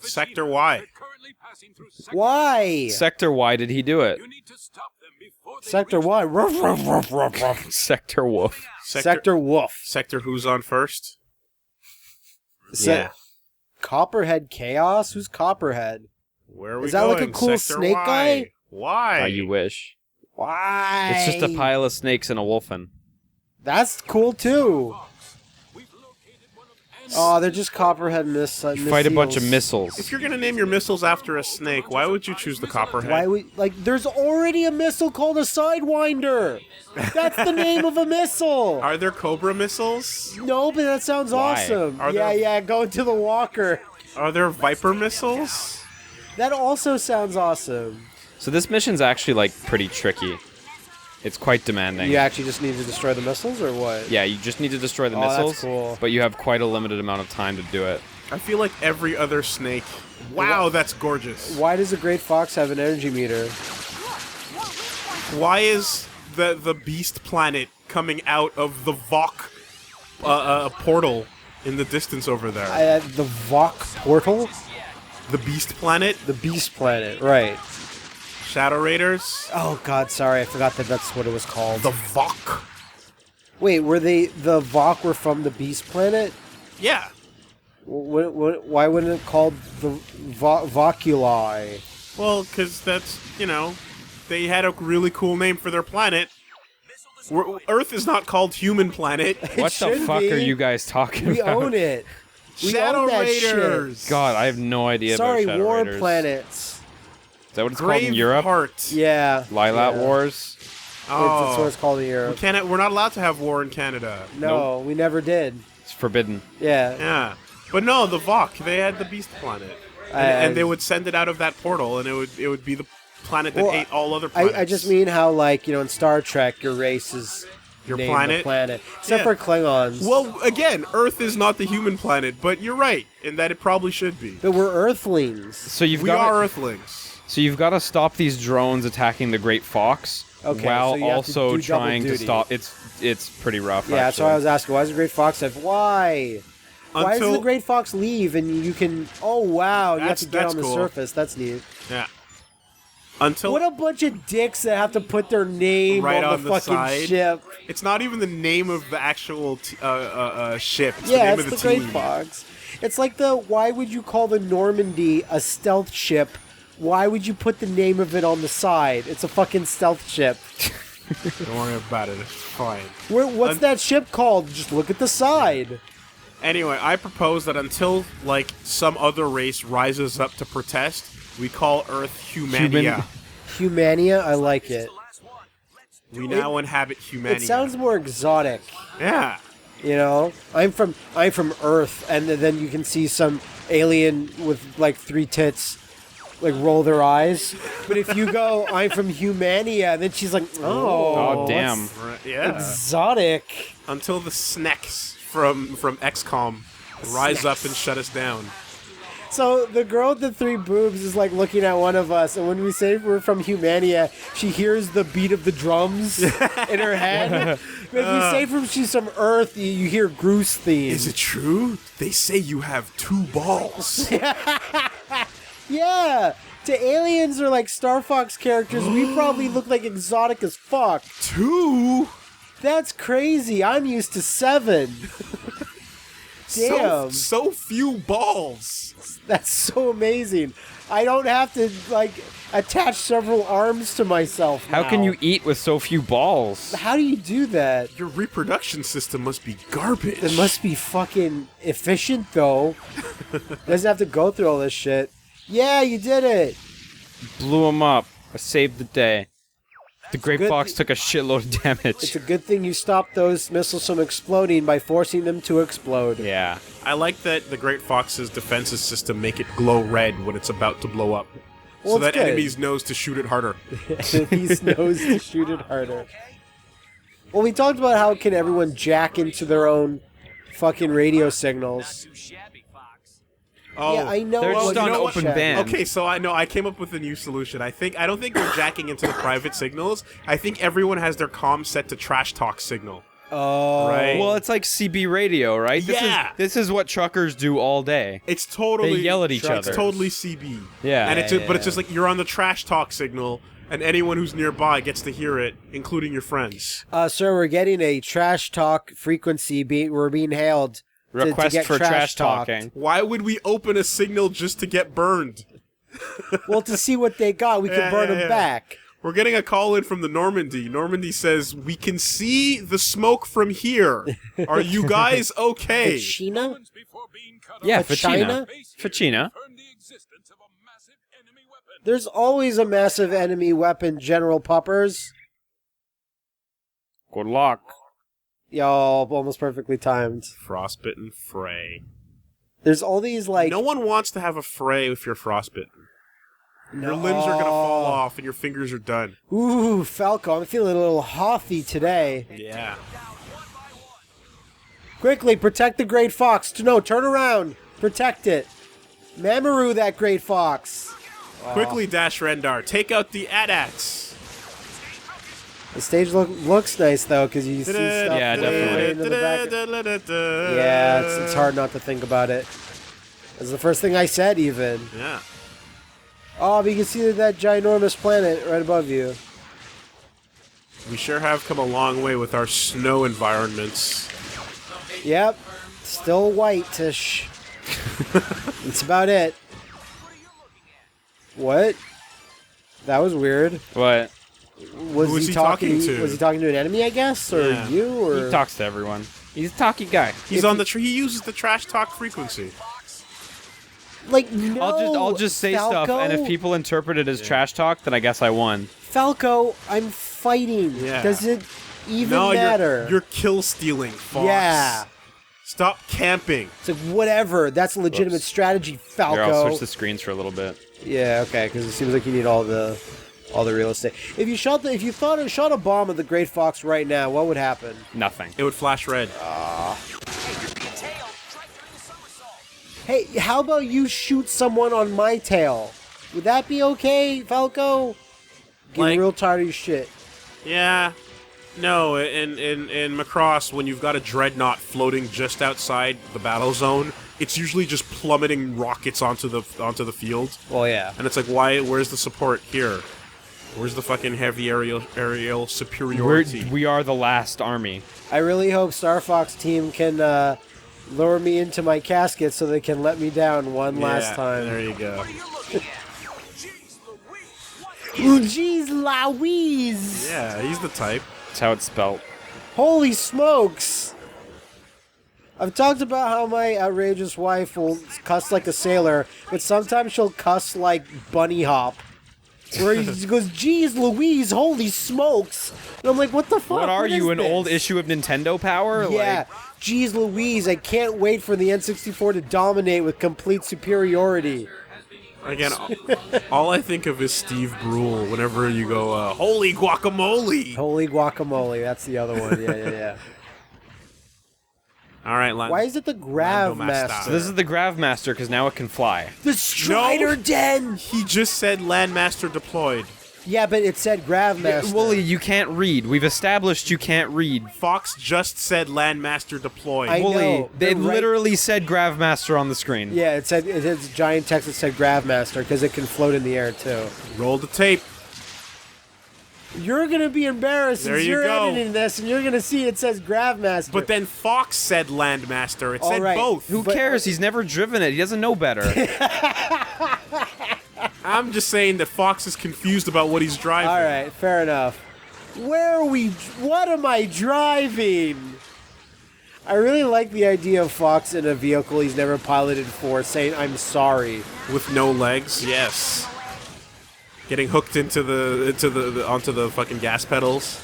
Sector Y. Why? Sector Y did he do it? Sector Y. Ruff, ruff, ruff, ruff, ruff. Sector Wolf. Sector Wolf. Sector who's on first? Yeah. Copperhead Chaos? Who's Copperhead? Where are we Is that going? like a cool Sector snake Y. guy? Why? Oh, you wish. Why? It's just a pile of snakes and a wolfen. That's cool too. Oh, they're just Copperhead missiles. Fight a bunch of missiles. If you're gonna name your missiles after a snake, why would you choose the Copperhead? Why would there's already a missile called a Sidewinder. That's the name of a missile. Are there Cobra missiles? No, but that sounds Why? awesome. Are Yeah, there- yeah, go into the walker. Are there Viper missiles? That also sounds awesome. So this mission's actually, like, pretty tricky. It's quite demanding. You actually just need to destroy the missiles, or what? Yeah, you just need to destroy the Oh, that's missiles, cool. but you have quite a limited amount of time to do it. I feel like every other snake. Wow, that's gorgeous. Why does the Great Fox have an energy meter? Why is the Beast Planet coming out of the Vok portal in the distance over there? The Vok portal? The Beast Planet? The Beast Planet, right. Shadow Raiders? Oh god, sorry, I forgot that that's what it was called. The Vok? Wait, the Vok were from the Beast Planet? Yeah. Why wouldn't it called the Voculi? Well, because that's, they had a really cool name for their planet. Earth is not called Human Planet. What the should fuck be. are you guys talking We about? own it. We Shadow own that Raiders. shit. God, I have no idea Sorry, about Shadow War Raiders. Planets. Is that what it's called in Europe? Heart. Yeah. Lilat yeah. Wars? Oh. That's what it's called in Europe. We're not allowed to have war in Canada. No, we never did. It's forbidden. Yeah. Yeah. But no, the Vok, they had the Beast Planet. And they would send it out of that portal, and it would be the planet that ate all other planets. I just mean how, like, in Star Trek, your race is Your named planet? the planet. Except Yeah. for Klingons. Well, again, Earth is not the human planet, but you're right, in that it probably should be. But we're Earthlings. So you've We got are Earthlings. So you've got to stop these drones attacking the Great Fox, Okay, while so you have to also do double trying to duty. stop. It's pretty rough. Yeah, that's why I was asking. Why is the Great Fox have... Why? Why doesn't the Great Fox leave and you can... Oh, wow. You have to get That's on the cool. surface. That's neat. Yeah. Until What a bunch of dicks that have to put their name Right on on the the fucking side. ship. it's not even the name of the actual ship. It's the Yeah, name it's of the the Great team. Fox. It's like why would you call the Normandy a stealth ship? Why would you put the name of it on the side? It's a fucking stealth ship. Don't worry about it. It's fine. What's that ship called? Just look at the side. Anyway, I propose that until, some other race rises up to protest, we call Earth Humania. Humania, I like it. We now inhabit Humania. It sounds more exotic. Yeah. You know, I'm from Earth, and then you can see some alien with 3 tits, roll their eyes. But if you go, I'm from Humania, then she's like, Oh, damn. Right, yeah. exotic. Until the snacks from XCOM rise up and shut us down. So the girl with the 3 boobs is looking at one of us, and when we say we're from Humania, she hears the beat of the drums in her head. But if we say she's from Earth, you hear Groose theme. Is it true? They say you have 2 balls. Yeah! To aliens or Star Fox characters, we probably look exotic as fuck. 2? That's crazy. I'm used to 7. Damn. So few balls. That's so amazing. I don't have to, attach several arms to myself How now. can you eat with so few balls? How do you do that? Your reproduction system must be garbage. It must be fucking efficient, though. Doesn't have to go through all this shit. Yeah, you did it. Blew him up. I saved the day. The Great good Fox took a shitload of damage. It's a good thing you stopped those missiles from exploding by forcing them to explode. Yeah. I like that the Great Fox's defenses system make it glow red when it's about to blow up. Well, so that it's good. enemies knows to shoot it harder. Enemies knows to shoot it harder. Well, we talked about how can everyone jack into their own fucking radio signals. Oh, Yeah, I know. They're what just on you know, open Shaq. band. Okay, so I came up with a new solution. I don't think we're jacking into the private signals. I think everyone has their comm set to trash talk signal. Oh. Right. Well, it's like CB radio, right? This is what truckers do all day. It's totally... They yell at each It's other. totally CB. Yeah. And but it's just like you're on the trash talk signal, and anyone who's nearby gets to hear it, including your friends. Sir, we're getting a trash talk frequency. We're being hailed. Request to get for trash talked. talking. Why would we open a signal just to get burned? Well, to see what they got, we can burn them back. We're getting a call in from the Normandy. Normandy says, we can see the smoke from here. Are you guys okay? Fachina? Yeah, Fachina? Fachina. There's always a massive enemy weapon, General Puppers. Good luck. Yo, almost perfectly timed. Frostbitten fray. There's all these, like... No one wants to have a fray if you're frostbitten. Your limbs are going to fall off and your fingers are done. Ooh, Falco, I'm feeling a little hothy today. Yeah. Quickly, protect the Great Fox. No, turn around. Protect it. Mamoru that Great Fox. Quickly, Dash Rendar. Take out the AT-ATs. The stage looks nice, though, because you see stuff Yeah, definitely. into the back. Yeah, it's hard not to think about it. That's the first thing I said, even. Yeah. Oh, but you can see that ginormous planet right above you. We sure have come a long way with our snow environments. Yep. Still white-ish. That's about it. What? That was weird. What? Was Who was he he talking talking to? Was he talking to an enemy, I guess? Or Yeah. you? Or... He talks to everyone. He's a talky guy. He's on the he uses the trash talk frequency. Like, no, I'll just say Falco? stuff, and if people interpret it as trash talk, then I guess I won. Falco, I'm fighting. Yeah. Does it even No, matter? you're kill stealing, Fox. Yeah. Stop camping. It's like, whatever. That's a legitimate Whoops. strategy, Falco. Here, I'll switch the screens for a little bit. Yeah, okay, because it seems like you need all the real estate. If you shot a bomb at the Great Fox right now, what would happen? Nothing. It would flash red. Hey, how about you shoot someone on my tail? Would that be okay, Falco? Getting Like- real tired of your shit. Yeah. No, in Macross, when you've got a dreadnought floating just outside the battle zone, it's usually just plummeting rockets onto the field. Well, yeah. And it's like, where's the support here? Where's the fucking heavy aerial superiority? We are the last army. I really hope Star Fox team can lower me into my casket so they can let me down one last time. There you go. Ooh, jeez Louise! Yeah, he's the type. That's how it's spelt. Holy smokes! I've talked about how my outrageous wife will cuss like a sailor, but sometimes she'll cuss like bunny hop. Where he goes, geez Louise, holy smokes! And I'm like, what the fuck? What are you, is an this? old issue of Nintendo Power? Yeah, geez Louise, I can't wait for the N64 to dominate with complete superiority. Again, all I think of is Steve Brule whenever you go, holy guacamole! Holy guacamole, that's the other one. Yeah. All right, Why is it the Grav Master? So this is the Grav Master, because now it can fly. The Strider No. Den! He just said Landmaster deployed. Yeah, but it said Grav Master. Wooly, you can't read. We've established you can't read. Fox just said Landmaster deployed. I Wooly, know, they but right- literally said Grav Master on the screen. Yeah, it has giant text that said Grav Master because it can float in the air too. Roll the tape. You're gonna be embarrassed There since you you're go. editing this, and you're gonna see it says Grav Master. But then Fox said Landmaster. It All said right. both. Who But- cares? He's never driven it. He doesn't know better. I'm just saying that Fox is confused about what he's driving. all right, fair enough. Where are we? What am I driving? I really like the idea of Fox in a vehicle he's never piloted before saying "I'm sorry." With no legs. Yes. Getting hooked onto the fucking gas pedals.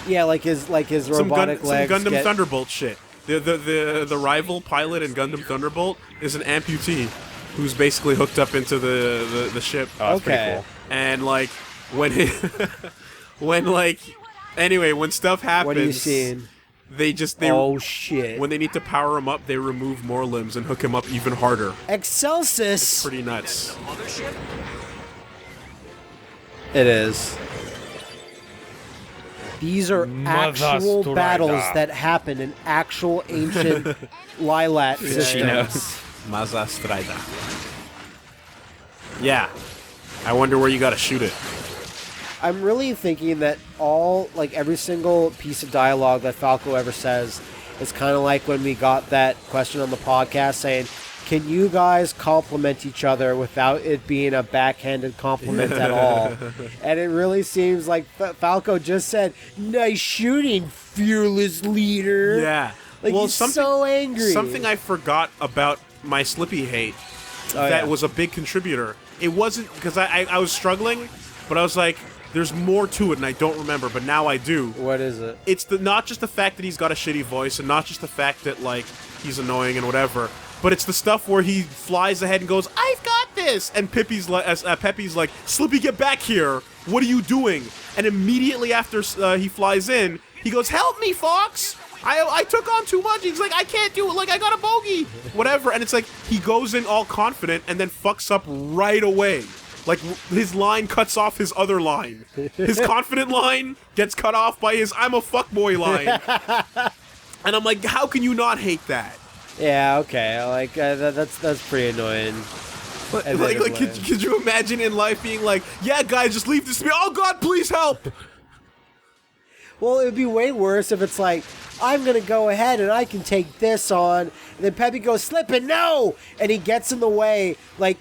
Yeah, like his robotic legs. Some Gundam get- Thunderbolt shit. The rival pilot in Gundam Thunderbolt is an amputee who's basically hooked up into the ship. Oh, that's pretty Okay. cool. And like when when stuff happens, What are you seeing? they Oh shit! when they need to power him up, they remove more limbs and hook him up even harder. Excelsis. Pretty nuts. It is. These are actual battles that happen in actual ancient Lilat systems. Maza Strider. Yeah. I wonder where you gotta shoot it. I'm really thinking that every single piece of dialogue that Falco ever says is kind of like when we got that question on the podcast saying, can you guys compliment each other without it being a backhanded compliment at all? And it really seems like Falco just said, nice shooting, fearless leader. Yeah. Like, he's so angry. Something I forgot about my Slippy hate that was a big contributor. It wasn't, because I was struggling, but I was like, there's more to it, and I don't remember, but now I do. What is it? It's not just the fact that he's got a shitty voice, and not just the fact that, like, he's annoying and whatever, but it's the stuff where he flies ahead and goes, I've got this! And Peppy's like, Slippy, get back here! What are you doing? And immediately after he flies in, he goes, help me, Fox! I took on too much. He's like, I can't do it. Like, I got a bogey. Whatever. And it's like, he goes in all confident and then fucks up right away. Like, his line cuts off his other line. His confident line gets cut off by his I'm a fuckboy line. And I'm like, how can you not hate that? Yeah, okay. Like, that's pretty annoying. Like could you imagine in life being like, yeah, guys, just leave this to me. Oh, God, please help. Well, it would be way worse if it's like, I'm going to go ahead and I can take this on. And then Peppy goes, Slippy, no! And he gets in the way, like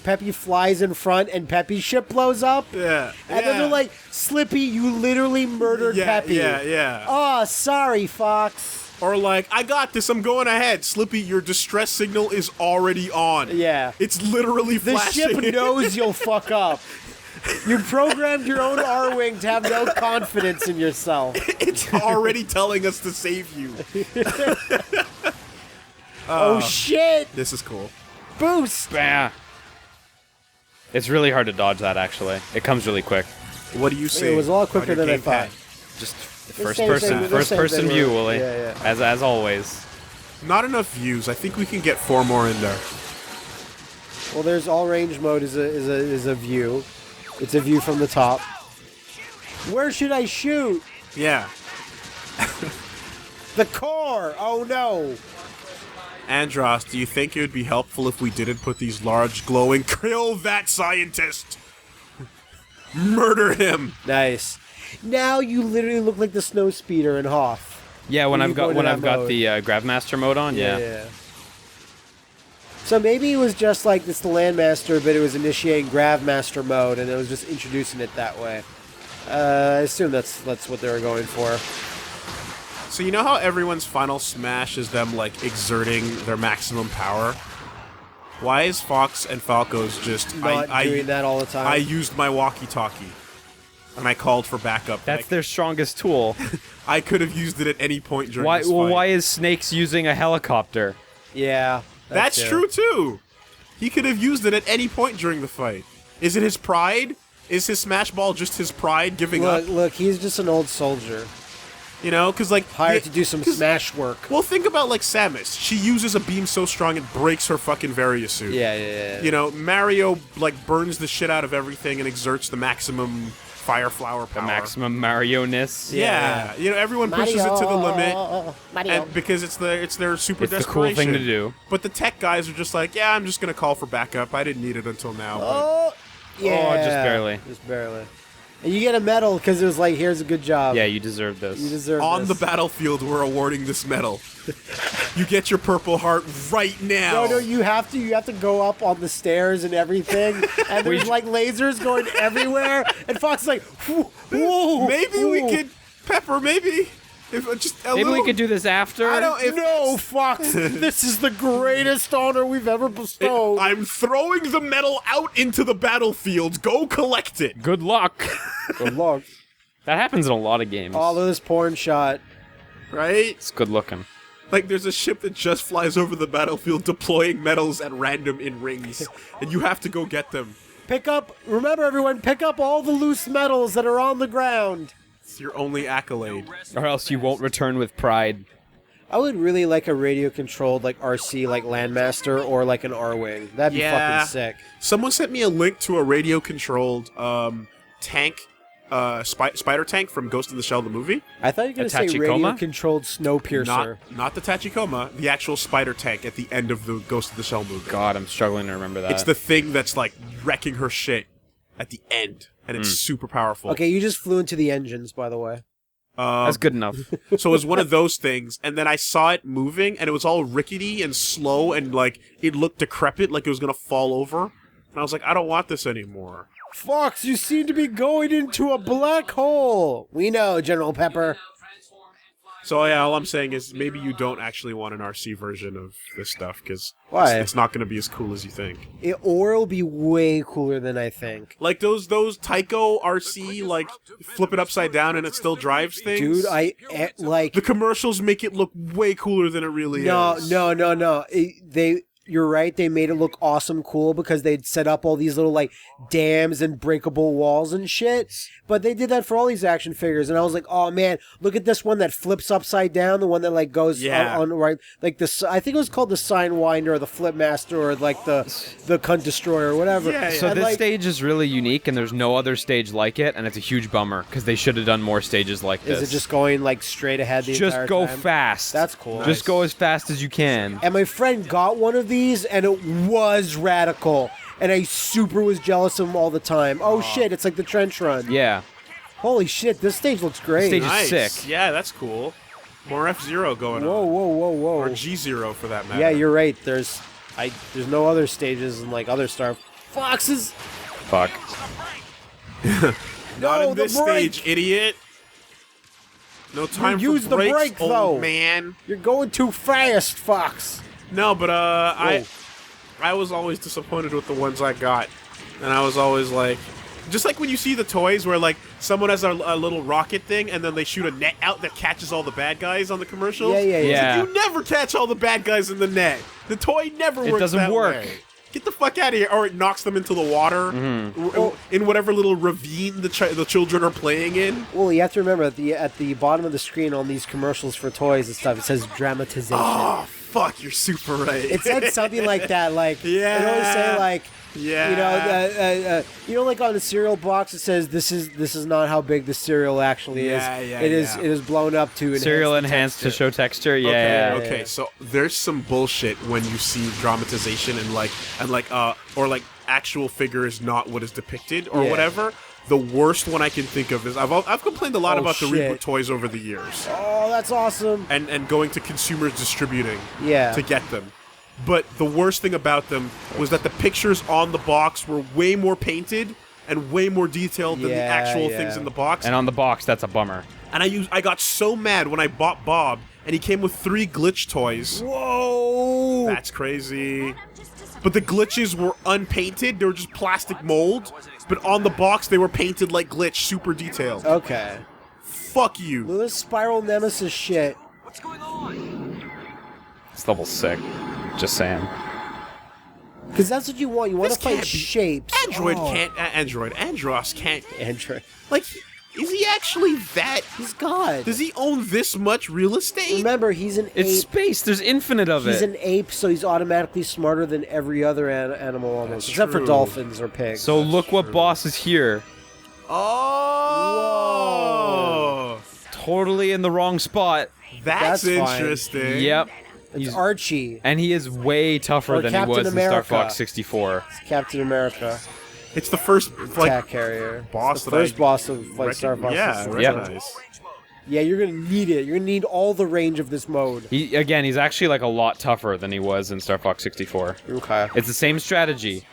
Peppy flies in front and Peppy's ship blows up. Yeah. And then they're like, Slippy, you literally murdered Peppy. Yeah. Oh, sorry, Fox. Or like, I got this, I'm going ahead. Slippy, your distress signal is already on. Yeah. It's literally flashing. The ship knows you'll fuck up. You programmed your own R-Wing to have no confidence in yourself. It's already telling us to save you. Oh, shit! This is cool. Boost! Bah. It's really hard to dodge that, actually. It comes really quick. What do you say? It was a lot quicker than I thought. Just same first person view, Wooly. Yeah. As always. Not enough views. I think we can get 4 more in there. Well, there's all range mode is a view. It's a view from the top. Where should I shoot? Yeah. The core! Oh no! Andros, do you think it would be helpful if we didn't put these large glowing... Kill that scientist! Murder him! Nice. Now you literally look like the snow speeder in Hoth. Yeah, when I've got the Gravmaster mode on, yeah. So maybe it was just like it's the Landmaster, but it was initiating Gravmaster mode, and it was just introducing it that way. I assume that's what they were going for. So you know how everyone's final smash is them, like, exerting their maximum power? Why is Fox and Falco's just... Not doing that all the time? I used my walkie-talkie, and I called for backup. That's their strongest tool. I could have used it at any point during this fight. Why is Snakes using a helicopter? Yeah. That's true, too. He could have used it at any point during the fight. Is it his pride? Is his Smash Ball just his pride giving up? Look, he's just an old soldier. You know, because, like... Hired to do some Smash work. Well, think about, like, Samus. She uses a beam so strong it breaks her fucking Varia suit. Yeah. You know, Mario, like, burns the shit out of everything and exerts the maximum fire flower power. The maximum Mario-ness. Yeah. You know, everyone pushes it to the limit. And because it's their super It's the desperation. cool thing to do. But the tech guys are just like, yeah, I'm just going to call for backup. I didn't need it until now. Oh, yeah. Oh, just barely. Just barely. And you get a medal because it was like, here's a good job. Yeah, you deserve this. You deserve On this. the battlefield, we're awarding this medal. You get your purple heart right now. No, you have to go up on the stairs and everything, and there's like lasers going everywhere, and Fox is like, whoa, Maybe we could, Pepper, maybe. Maybe we could do this after. No, Fox, this is the greatest honor we've ever bestowed. I'm throwing the medal out into the battlefield. Go collect it. Good luck. Good luck. That happens in a lot of games. All of this porn shot. Right? It's good looking. Like, there's a ship that just flies over the battlefield deploying medals at random in rings, and you have to go get them. Remember everyone, pick up all the loose medals that are on the ground. It's your only accolade. Or else you won't return with pride. I would really like a radio-controlled, like, RC, like, Landmaster, or, like, an R-Wing. That'd be fucking sick. Someone sent me a link to a radio-controlled, tank spider tank from Ghost in the Shell, the movie. I thought you were going to say Tachikoma? radio-controlled Snowpiercer. Not the Tachikoma, the actual spider tank at the end of the Ghost in the Shell movie. God, I'm struggling to remember that. It's the thing that's like wrecking her shit at the end, and it's super powerful. Okay, you just flew into the engines, by the way. That's good enough. So it was one of those things, and then I saw it moving, and it was all rickety and slow, and like it looked decrepit, like it was gonna fall over. And I was like, I don't want this anymore. Fox, you seem to be going into a black hole. We know, General Pepper. So yeah, all I'm saying is maybe you don't actually want an RC version of this stuff, because Why? it's not going to be as cool as you think. Or it'll be way cooler than I think. Like those Tyco RC, like flip it upside down and it still drives things. Dude, like... The commercials make it look way cooler than it really is. No. You're right, they made it look awesome cool because they'd set up all these little, like, dams and breakable walls and shit. But they did that for all these action figures, and I was like, oh, man, look at this one that flips upside down, the one that, like, goes on right, like, I think it was called the Sign Winder or the Flip Master or, like, the Cunt Destroyer or whatever. Yeah. So And, this like, stage is really unique, and there's no other stage like it, and it's a huge bummer, because they should have done more stages like this. is it just going, like, straight ahead the entire Just go time? fast. That's cool. Just go as fast as you can. And my friend got one of these, and it was radical. And I super was jealous of him all the time. Oh, shit, it's like the trench run. Yeah. Holy shit, this stage looks great. Stage is Nice. sick. Yeah, that's cool. More F-Zero going Whoa, on. whoa. Or G-Zero for that matter. Yeah, you're right. There's no other stages in like other Star Foxes. Fuck. Not No, in the this brake. stage, idiot. No time use for the brakes, brake, old though. man. You're going too fast, Fox. No, but I was always disappointed with the ones I got, and I was always like, just like when you see the toys where like someone has a little rocket thing, and then they shoot a net out that catches all the bad guys on the commercials. Yeah. It's like, you never catch all the bad guys in the net. The toy never works. It doesn't that work. way. Get the fuck out of here! Or it knocks them into the water in whatever little ravine the children are playing in. Well, you have to remember at the bottom of the screen on these commercials for toys and stuff, it says dramatization. Oh fuck! You're super right. It said something like that, like Yeah. it always say like. Yeah. You know, like on the cereal box, it says this is not how big the cereal actually is. It is blown up to Cereal enhance enhanced to texture. show texture. Yeah. Okay, so there's some bullshit when you see dramatization or actual figure is not what is depicted or Yeah. whatever. The worst one I can think of is I've complained a lot Oh, about the shit. reboot toys over the years Oh, that's awesome. and going to consumers distributing Yeah. to get them. But the worst thing about them was that the pictures on the box were way more painted and way more detailed than the actual things in the box. And on the box, that's a bummer. And I got so mad when I bought Bob and he came with 3 glitch toys. Whoa! That's crazy. But the glitches were unpainted. They were just plastic mold. But on the box, they were painted like glitch, super detailed. Okay. Fuck you. Look at this Spiral Nemesis shit. It's level sick. Just saying. Because that's what you want. You want This to fight can't be- shapes. Andros can't. Android. Like, is he actually that? He's God. Does he own this much real estate? Remember, he's an It's ape. space. There's infinite of He's it. an ape, so he's automatically smarter than every other animal almost. That's Except for true. dolphins or pigs. So look what boss is here. Oh! Totally in the wrong spot. That's That's fine. interesting. Yep. it's Archie. And he is way tougher Or than Captain he was America. in Star Fox 64. It's Captain America. It's the first Attack carrier. boss It's the that first I boss of Flight Star Fox. Yeah, 64. Yep. recognize. Yeah, you're gonna need it. You're gonna need all the range of this mode. He's actually like a lot tougher than he was in Star Fox 64. Okay. It's the same strategy,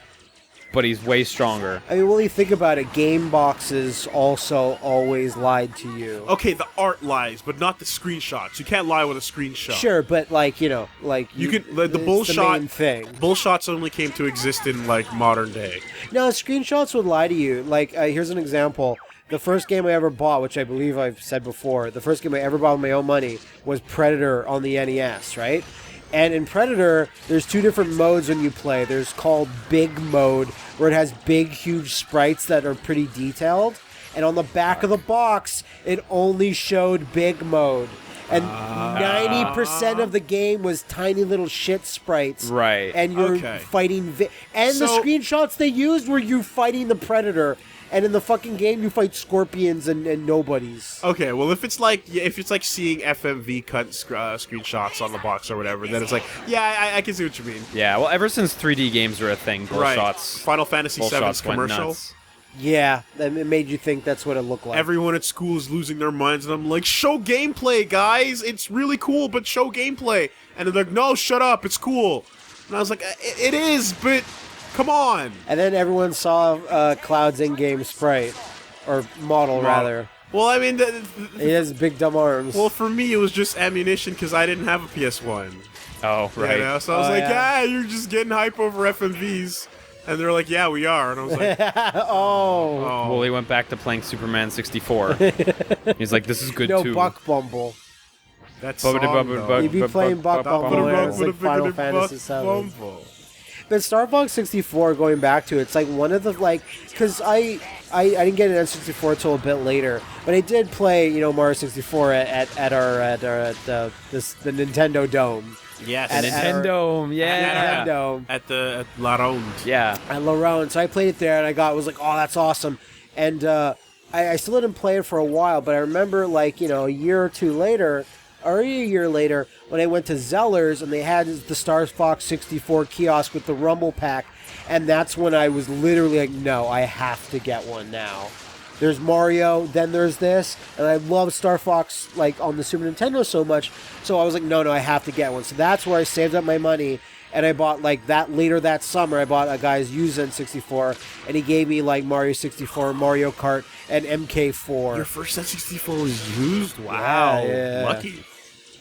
but he's way stronger. I mean, when you think about it, game boxes also always lied to you. Okay, the art lies, but not the screenshots. You can't lie with a screenshot. Sure, but like you You could the it's bullshot. the main thing. Bullshots only came to exist in like modern day. No, screenshots would lie to you. Like, here's an example. The first game I ever bought, which I believe I've said before, the first game I ever bought with my own money was Predator on the NES, right? And in Predator, there's 2 different modes when you play. There's called Big Mode, where it has big, huge sprites that are pretty detailed. And on the back of the box, it only showed Big Mode. and 90% of the game was tiny little shit sprites. Right. And you're fighting, and the screenshots they used were you fighting the Predator. And in the fucking game, you fight scorpions and nobodies. Okay, well, if it's like seeing FMV cut screenshots on the box or whatever, then it's like, yeah, I can see what you mean. Yeah, well, ever since 3D games were a thing, bull shots. Final Fantasy VII's commercial. Yeah, it made you think that's what it looked like. Everyone at school is losing their minds, and I'm like, show gameplay, guys! It's really cool, but show gameplay. And they're like, no, shut up, it's cool. And I was like, it is, but come on. And then everyone saw Cloud's in-game sprite, or model, rather. Well, I mean, he has big dumb arms. Well, for me, it was just ammunition because I didn't have a PS1. Oh, right. You know? So I was like, you're just getting hype over FMVs. And they're like, yeah, we are. And I was like, oh. Well, he went back to playing Superman 64. He's like, this is good too. No, Buck Bumble. That's song, you'd be playing Buck Bumble, and it's like Final Fantasy VII. But Star Fox 64, going back to it, it's like one of the, like, because I didn't get an N64 until a bit later, but I did play, Mario 64 at the Nintendo Dome. Yes, at Nintendo, yeah. At La Ronde. Yeah. At La Ronde. So I played it there, and was like, oh, that's awesome. And I still didn't play it for a while, but I remember, like, a year or two later, or a year later, when I went to Zeller's, and they had the Star Fox 64 kiosk with the Rumble Pack, and that's when I was literally like, no, I have to get one now. There's Mario, then there's this, and I love Star Fox, like, on the Super Nintendo so much, so I was like, no, I have to get one. So that's where I saved up my money, and I bought, like, later that summer, I bought a guy's used N64, and he gave me, like, Mario 64, Mario Kart, and MK4. Your first N64 was used? Wow. Yeah. Lucky.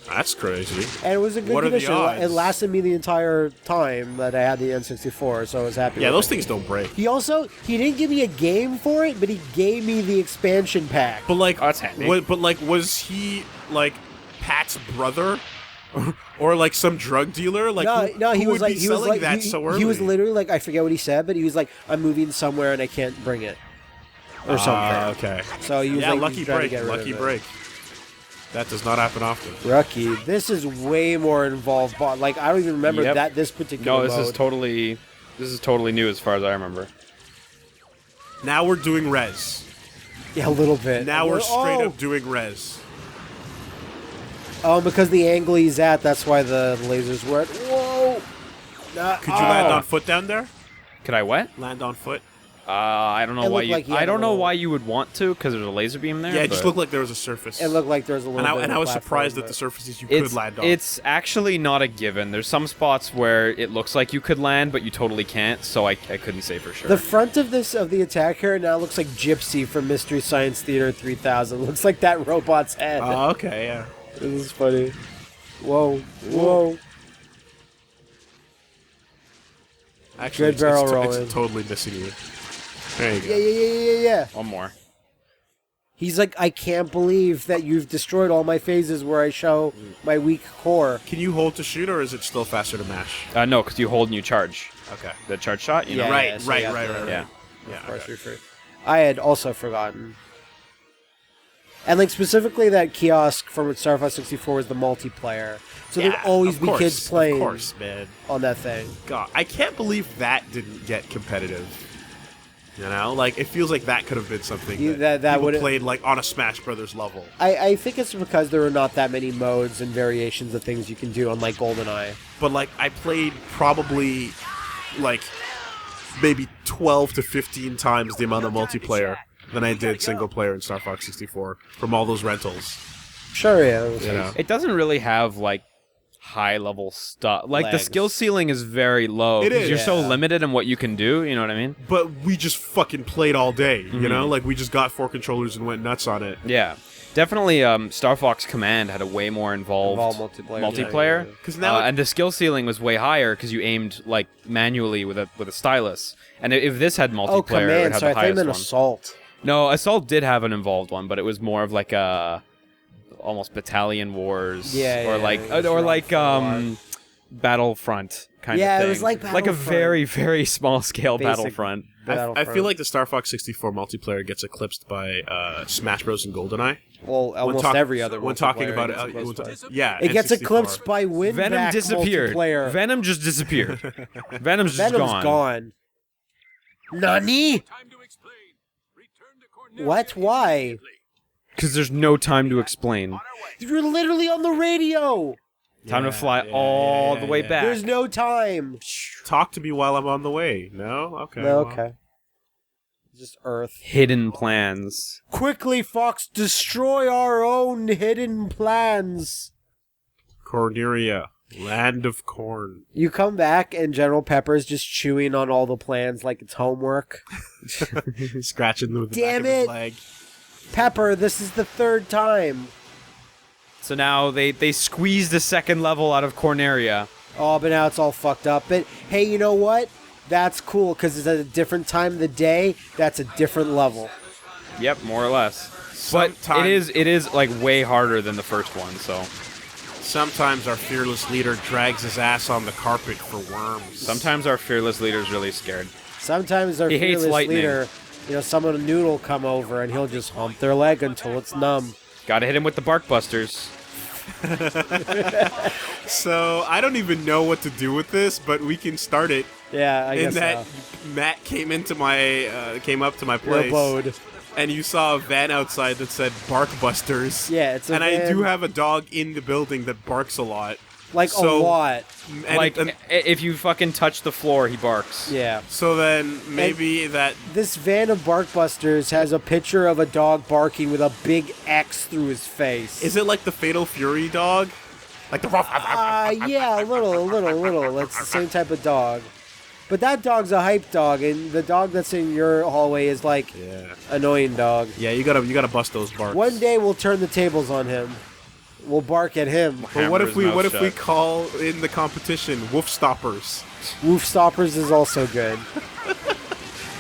That's crazy. And it was a good condition. It lasted me the entire time that I had the N64, so I was happy. Yeah, those things don't break. He didn't give me a game for it, but he gave me the expansion pack. But like, that's handy. Was he like Pat's brother, or like some drug dealer? Like, no, he was like so early? He was literally like, I forget what he said, but he was like, I'm moving somewhere and I can't bring it, or something. Okay. So he was like, lucky break. That does not happen often. Lucky. This is way more involved. Like, I don't even remember this particular this mode. is totally new as far as I remember. Now we're doing Resz. Yeah, a little bit. Now we're straight up doing Resz. Oh, because the angle he's at, that's why the lasers work. Whoa! Could you land on foot down there? Could I what? Land on foot? I don't know why you. I don't know why you would want to, because there's a laser beam there. Yeah, it just looked like there was a surface. It looked like there was a little. And I was surprised at the surfaces you could land on. It's actually not a given. There's some spots where it looks like you could land, but you totally can't. So I couldn't say for sure. The front of the attack here now looks like Gypsy from Mystery Science Theater 3000. Looks like that robot's head. Oh, okay, yeah. This is funny. Whoa. Actually, good barrel rolling. It's totally missing you. There you go. Yeah. One more. He's like, I can't believe that you've destroyed all my phases where I show my weak core. Can you hold to shoot, or is it still faster to mash? No, because you hold and you charge. Okay. The charge shot, you know? Right. Yeah. Yeah. Of course, I had also forgotten. And like specifically that kiosk from Star Fox 64 was the multiplayer. So there'd always be kids playing on that thing. God, I can't believe that didn't get competitive. You know, like it feels like that could have been something that people played like on a Smash Brothers level. I think it's because there are not that many modes and variations of things you can do on like GoldenEye. But like I played probably like maybe 12 to 15 times the amount of multiplayer than I did single player in Star Fox 64 from all those rentals. Sure, yeah. You know? It doesn't really have like high level stuff. Like the skill ceiling is very low. It is. You're so limited in what you can do, you know what I mean? But we just fucking played all day, you know? Like we just got 4 controllers and went nuts on it. Yeah. Definitely Star Fox Command had a way more involved multiplayer. Cause now and the skill ceiling was way higher because you aimed like manually with a stylus. And if this had multiplayer, Command. it would have the highest I meant one. Assault. No, Assault did have an involved one, but it was more of like a almost Battalion Wars, or like Battlefront kind of thing. Yeah, it was like a very, very small scale Basic. Battlefront. I feel like the Star Fox 64 multiplayer gets eclipsed by Smash Bros. And GoldenEye. Well, almost every other when talking about it gets N64. eclipsed by win Venom disappeared. multiplayer. Venom just disappeared. Venom's gone. Nani? What? Why? Because there's no time to explain. You're literally on the radio. Time to fly all the way back. There's no time. Talk to me while I'm on the way. No? Okay. No, well. okay. Just Earth. Hidden plans. Quickly, Fox, destroy our own hidden plans. Corneria. Land of corn. You come back and General Pepper's just chewing on all the plans like it's homework. Scratching the Damn back of his it. leg. Pepper, this is the third time. So now they squeezed a second level out of Corneria. Oh, but now it's all fucked up. But hey, you know what? That's cool because it's at a different time of the day. That's a different level. Yep, more or less. But it is like way harder than the first one. So sometimes our fearless leader drags his ass on the carpet for worms. Sometimes our fearless leader's really scared. Sometimes our fearless leader, someone new will come over and he'll just hump their leg until it's numb. Gotta hit him with the bark busters. So I don't even know what to do with this, but we can start it. Yeah, I guess so. Matt came up to my place, abode. And you saw a van outside that said "Bark Busters." Yeah, it's a and van. I do have a dog in the building that barks a lot. A lot. If you fucking touch the floor, he barks. Yeah. So then maybe this van of Barkbusters has a picture of a dog barking with a big X through his face. Is it like the Fatal Fury dog? Like the rough? Yeah, a little. It's the same type of dog. But that dog's a hype dog, and the dog that's in your hallway is like annoying dog. Yeah, you gotta bust those barks. One day we'll turn the tables on him. We'll bark at him. But what if we call in the competition Wolf Stoppers? Wolf Stoppers is also good.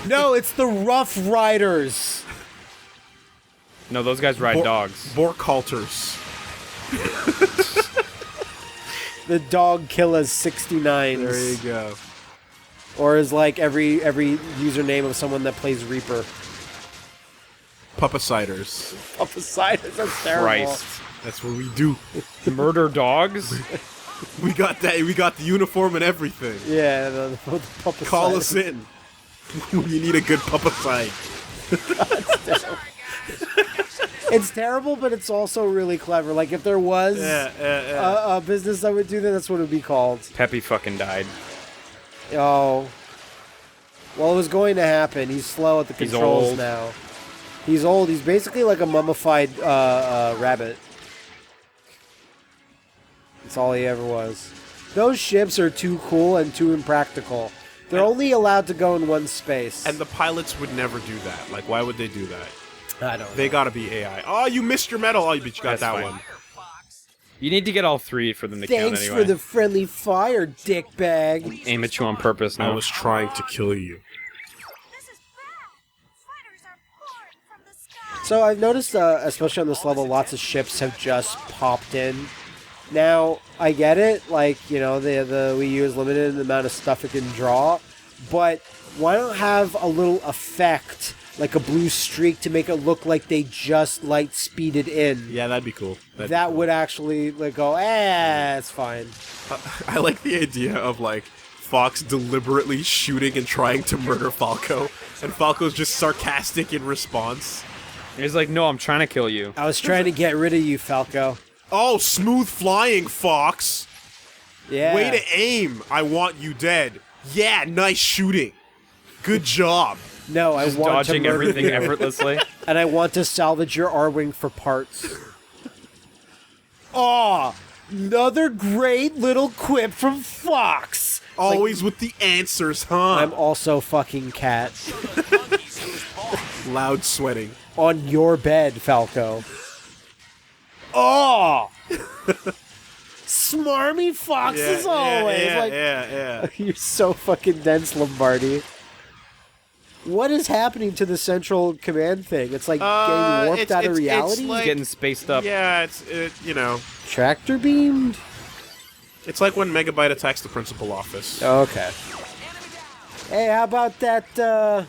No, it's the Rough Riders. No, those guys ride dogs. Bork halters. The Dog Killers 69s. There you go. Or is like every username of someone that plays Reaper. Puppaciders. Puppaciders, that's terrible. Christ. That's what we do. Murder dogs? We got that. We got the uniform and everything. Yeah, the Puppaciders. Call us in. You need a good puppacide. It's terrible, but it's also really clever. Like, if there was a business that would do that, that's what it would be called. Peppy fucking died. Oh. Well, it was going to happen. He's slow at the controls now. He's old. He's basically like a mummified rabbit. That's all he ever was. Those ships are too cool and too impractical. They're only allowed to go in one space. And the pilots would never do that. Like, why would they do that? I don't know. They gotta be AI. Oh, you missed your medal. Oh, but you got that one. You need to get all three for them to count anyway. Thanks for the friendly fire, dickbag. Aim at you on purpose now. I was trying to kill you. So I've noticed, especially on this level, lots of ships have just popped in. Now, I get it, like, the Wii U is limited in the amount of stuff it can draw, but why not have a little effect, like a blue streak, to make it look like they just light speeded in? Yeah, that'd be cool. That would actually go, it's fine. I like the idea of, like, Fox deliberately shooting and trying to murder Falco, and Falco's just sarcastic in response. He's like, no, I'm trying to kill you. I was trying to get rid of you, Falco. Oh, smooth flying, Fox. Yeah. Way to aim. I want you dead. Yeah, nice shooting. Good job. No, I want to dodging murder everything you. effortlessly. And I want to salvage your R-Wing for parts. Oh, another great little quip from Fox. Always with the answers, huh? I'm also fucking cat. Loud sweating. On your bed, Falco. Oh! Smarmy Fox as always. Yeah. You're so fucking dense, Lombardi. What is happening to the central command thing? It's like getting warped out of reality? It's like, getting spaced up. Yeah, Tractor beamed? It's like when Megabyte attacks the principal office. Okay. Hey, how about that? Save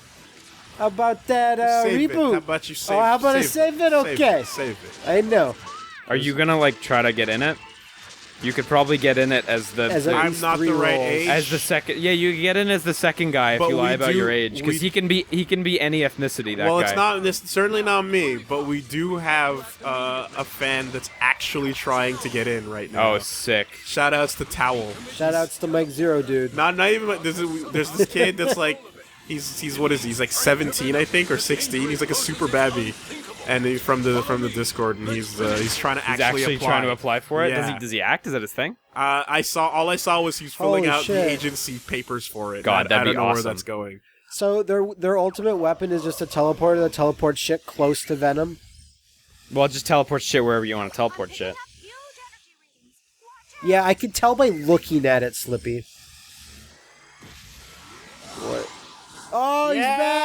reboot? It. How about you save? How about I save it? Okay. Save it. I know. Are you gonna like try to get in it? You could probably get in it as the. I'm not the right age. As the second, yeah, you get in as the second guy if you lie about your age, because he can be any ethnicity. That well, guy. it's not this. Certainly not me, but we do have a fan that's actually trying to get in right now. Oh, sick! Shoutouts to Towel. Shoutouts to Mike Zero, dude. Not even. There's this kid that's like, he's what is he? He's like 17, I think, or 16. He's like a super babby. And from the Discord, and he's trying to actually apply. Trying to apply for it. Yeah. Does he act? Is that his thing? All I saw was he's filling out the agency papers for it. God, that'd be I don't know awesome. where that's going. So their ultimate weapon is just a teleporter that teleports shit close to Venom. Well, just teleport shit wherever you want to teleport shit. Yeah, I can tell by looking at it, Slippy. What? Oh, he's back!